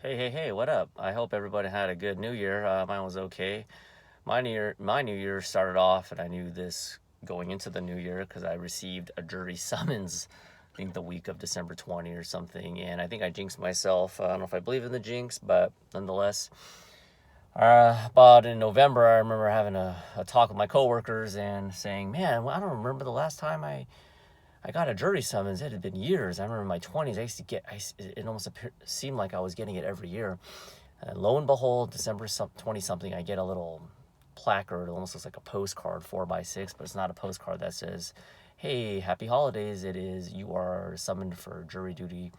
Hey, what up? I hope everybody had a good New Year. Mine was okay. My New Year started off, and I knew this going into the New Year because I received a jury summons, I think the week of December 20 or something, and I think I jinxed myself. I don't know if I believe in the jinx, but nonetheless. About in November, I remember having a talk with my coworkers and saying, man, well, I don't remember the last time I got a jury summons. It had been years. I remember in my 20s, I used to get, it almost seemed like I was getting it every year. And lo and behold, December 20 something, I get a little placard. It almost looks like a postcard, 4x6, but it's not a postcard that says, hey, happy holidays. It is, you are summoned for jury duty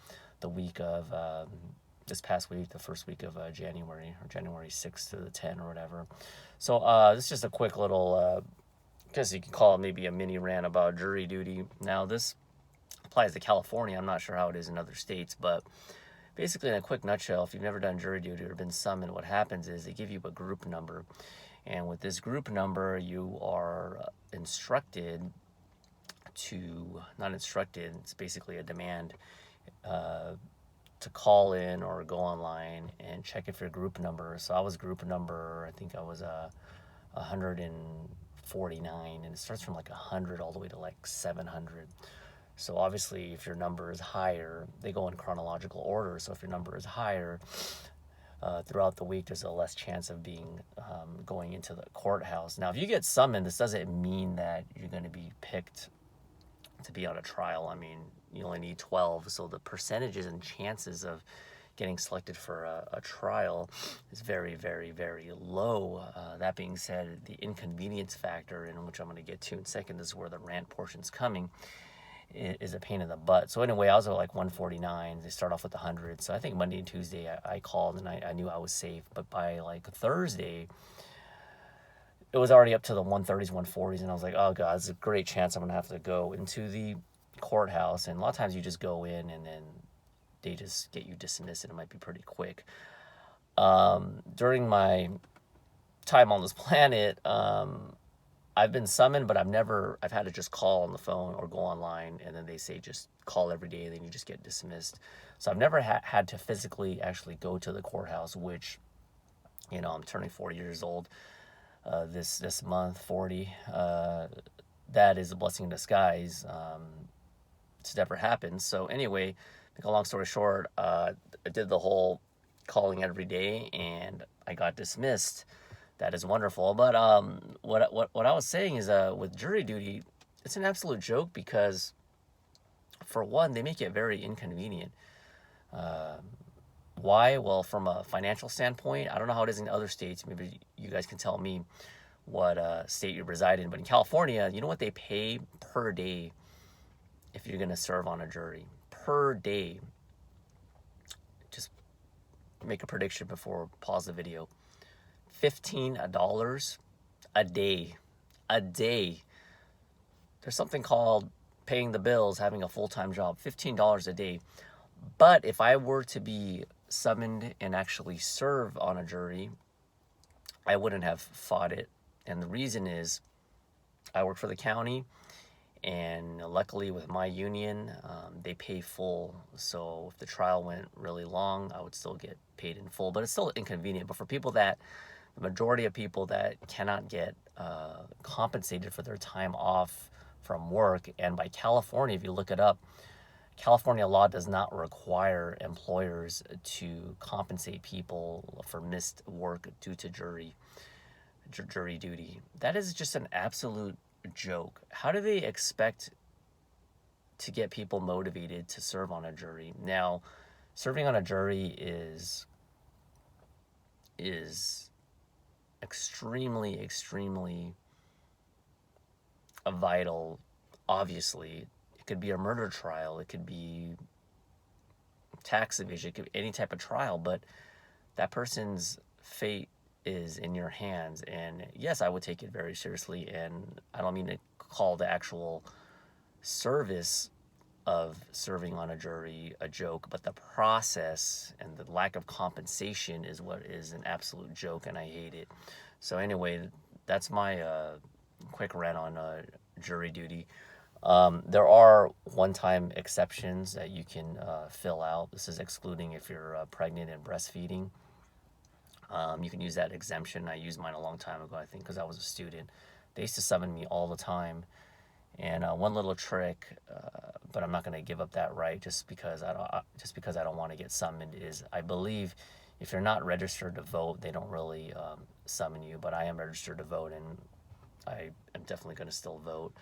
the week of this past week, the first week of January, or January 6th to the 10th or whatever. So this is just a quick little guess you could call it maybe a mini rant about jury duty. Now, this applies to California. I'm not sure how it is in other states, but basically, in a quick nutshell, if you've never done jury duty or been summoned, what happens is they give you a group number. And with this group number, you are instructed to, not instructed, it's basically a demand to call in or go online and check if your group number. So I was group number, I think I was 149, and it starts from like 100 all the way to like 700. So obviously, if your number is higher, they go in chronological order. So if your number is higher throughout the week, there's a less chance of being going into the courthouse. Now, if you get summoned, this doesn't mean that you're going to be picked to be on a trial. I mean, you only need 12, so the percentages and chances of getting selected for a trial is very, very, very low. That being said, the inconvenience factor, in which I'm going to get to in a second, this is where the rant portion's coming, is a pain in the butt. So anyway, I was at like 149. They start off with 100. So I think Monday and Tuesday I called and I knew I was safe. But by like Thursday, it was already up to the 130s, 140s. And I was like, oh God, there's a great chance I'm going to have to go into the courthouse. And a lot of times you just go in and then they just get you dismissed, and it might be pretty quick. During my time on this planet, I've been summoned, but I've had to just call on the phone or go online, and then they say just call every day, and then you just get dismissed. So I've never had to physically actually go to the courthouse, which, I'm turning 40 years old this month, 40. That is a blessing in disguise. It's never happened. So anyway, make a long story short, I did the whole calling every day, and I got dismissed. That is wonderful. But what I was saying is, with jury duty, it's an absolute joke because, for one, they make it very inconvenient. Why? Well, from a financial standpoint, I don't know how it is in other states. Maybe you guys can tell me what state you reside in. But in California, you know what they pay per day if you're going to serve on a jury? Per day. Just make a prediction before pause the video. $15 a day. A day. There's something called paying the bills, having a full-time job. $15 a day. But if I were to be summoned and actually serve on a jury, I wouldn't have fought it. And the reason is I work for the county, and luckily with my union, they pay full. So if the trial went really long, I would still get paid in full. But it's still inconvenient. But for the majority of people that cannot get compensated for their time off from work, and by California, if you look it up, California law does not require employers to compensate people for missed work due to jury duty. That is just an absolute joke. How do they expect to get people motivated to serve on a jury? Now, serving on a jury is extremely, extremely vital. Obviously, it could be a murder trial, it could be tax evasion, it could be any type of trial, but that person's fate is in your hands. And yes, I would take it very seriously, and I don't mean to call the actual service of serving on a jury a joke, but the process and the lack of compensation is what is an absolute joke, and I hate it. So anyway, that's my quick rant on jury duty. There are one-time exceptions that you can fill out. This is excluding if you're pregnant and breastfeeding. You can use that exemption. I used mine a long time ago, I think, because I was a student. They used to summon me all the time. And one little trick, but I'm not going to give up that right just because I don't want to get summoned, is I believe if you're not registered to vote, they don't really summon you. But I am registered to vote, and I am definitely going to still vote.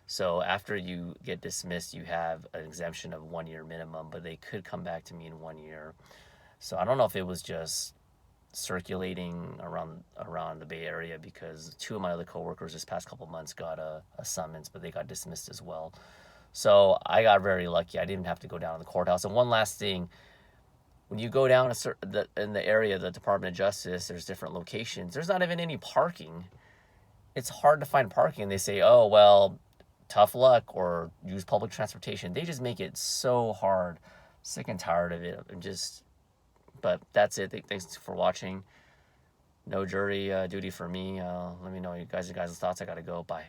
So after you get dismissed, you have an exemption of 1 year minimum, but they could come back to me in 1 year. So I don't know if it was just circulating around the Bay Area, because two of my other coworkers this past couple months got a summons, but they got dismissed as well. So I got very lucky. I didn't have to go down to the courthouse. And one last thing, when you go down in the area, the Department of Justice, there's different locations. There's not even any parking. It's hard to find parking. They say, oh, well, tough luck, or use public transportation. They just make it so hard. Sick and tired of it. But that's it. Thanks for watching. No jury duty for me. Let me know your guys' thoughts. I gotta go. Bye.